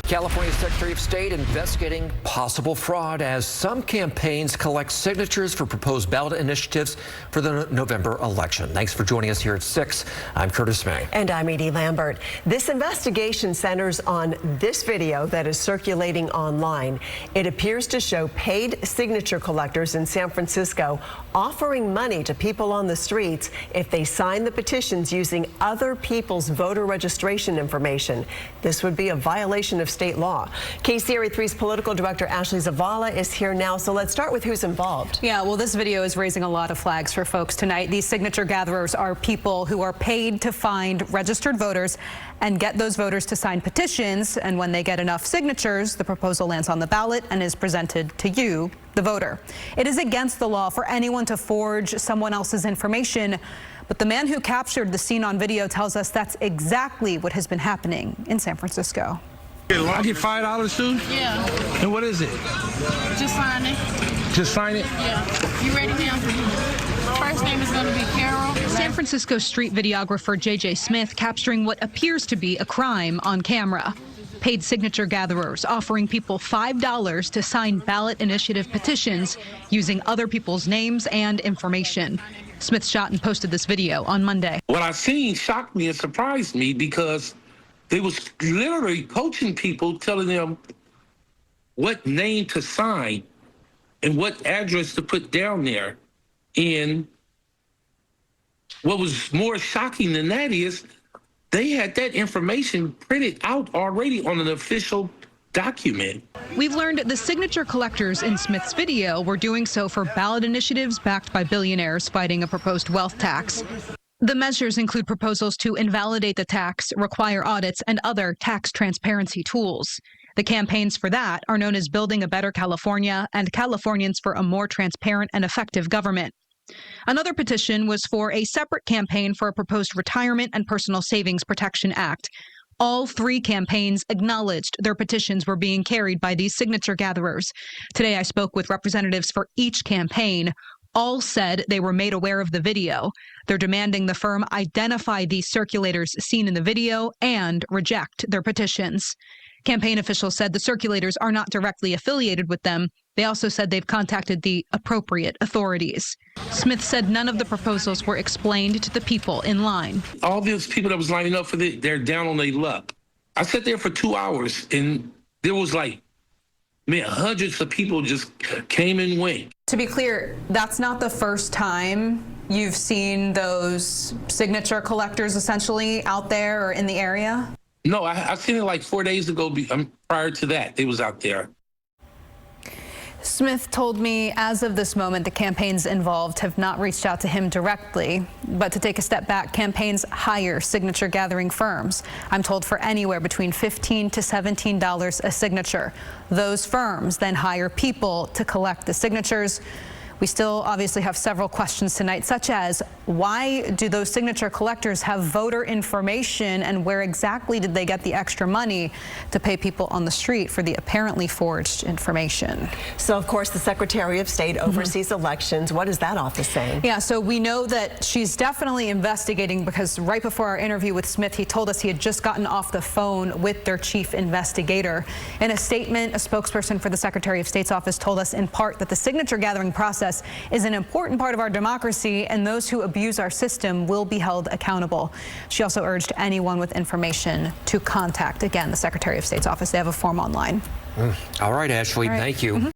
California Secretary of State investigating possible fraud as some campaigns collect signatures for proposed ballot initiatives for the November election. Thanks for joining us here at 6. I'm Curtis May. And I'm Edie Lambert. This investigation centers on this video that is circulating online. It appears to show paid signature collectors in San Francisco offering money to people on the streets if they sign the petitions using other people's voter registration information. This would be a violation of state law. KCRA 3's political director Ashley Zavala is here now. So let's start with who's involved. Yeah, well, this video is raising a lot of flags for folks tonight. These signature gatherers are people who are paid to find registered voters and get those voters to sign petitions. And when they get enough signatures, the proposal lands on the ballot and is presented to you, the voter. It is against the law for anyone to forge someone else's information. But the man who captured the scene on video tells us that's exactly what has been happening in San Francisco. I get $5 too? Yeah. And what is it? Just sign it. Just sign it? Yeah. You ready now? First name is going to be Carol. San Francisco street videographer J.J. Smith capturing what appears to be a crime on camera. Paid signature gatherers offering people $5 to sign ballot initiative petitions using other people's names and information. Smith shot and posted this video on Monday. What I seen shocked me and surprised me because they was literally coaching people, telling them what name to sign and what address to put down there. And what was more shocking than that is they had that information printed out already on an official document. We've learned the signature collectors in Smith's video were doing so for ballot initiatives backed by billionaires fighting a proposed wealth tax. The measures include proposals to invalidate the tax, require audits, and other tax transparency tools. The campaigns for that are known as Building a Better California and Californians for a More Transparent and Effective Government. Another petition was for a separate campaign for a proposed Retirement and Personal Savings Protection Act. All three campaigns acknowledged their petitions were being carried by these signature gatherers. Today I spoke with representatives for each campaign. All said they were made aware of the video. They're demanding the firm identify these circulators seen in the video and reject their petitions. Campaign officials said the circulators are not directly affiliated with them. They also said they've contacted the appropriate authorities. Smith said none of the proposals were explained to the people in line. All these people that was lining up for they're down on their luck. I sat there for 2 hours and there was hundreds of people just came and went. To be clear, that's not the first time you've seen those signature collectors essentially out there or in the area? No, I seen it like 4 days ago. Prior to that, they was out there. Smith told me as of this moment, the campaigns involved have not reached out to him directly. But to take a step back, campaigns hire signature gathering firms. I'm told for anywhere between $15 to $17 a signature. Those firms then hire people to collect the signatures. We still obviously have several questions tonight, such as why do those signature collectors have voter information and where exactly did they get the extra money to pay people on the street for the apparently forged information? So, of course, the Secretary of State oversees elections. What is that office saying? Yeah, so we know that she's definitely investigating because right before our interview with Smith, he told us he had just gotten off the phone with their chief investigator. In a statement, a spokesperson for the Secretary of State's office told us in part that the signature gathering process is an important part of our democracy, and those who abuse our system will be held accountable. She also urged anyone with information to contact, again, the Secretary of State's office. They have a form online. All right, Ashley, thank you.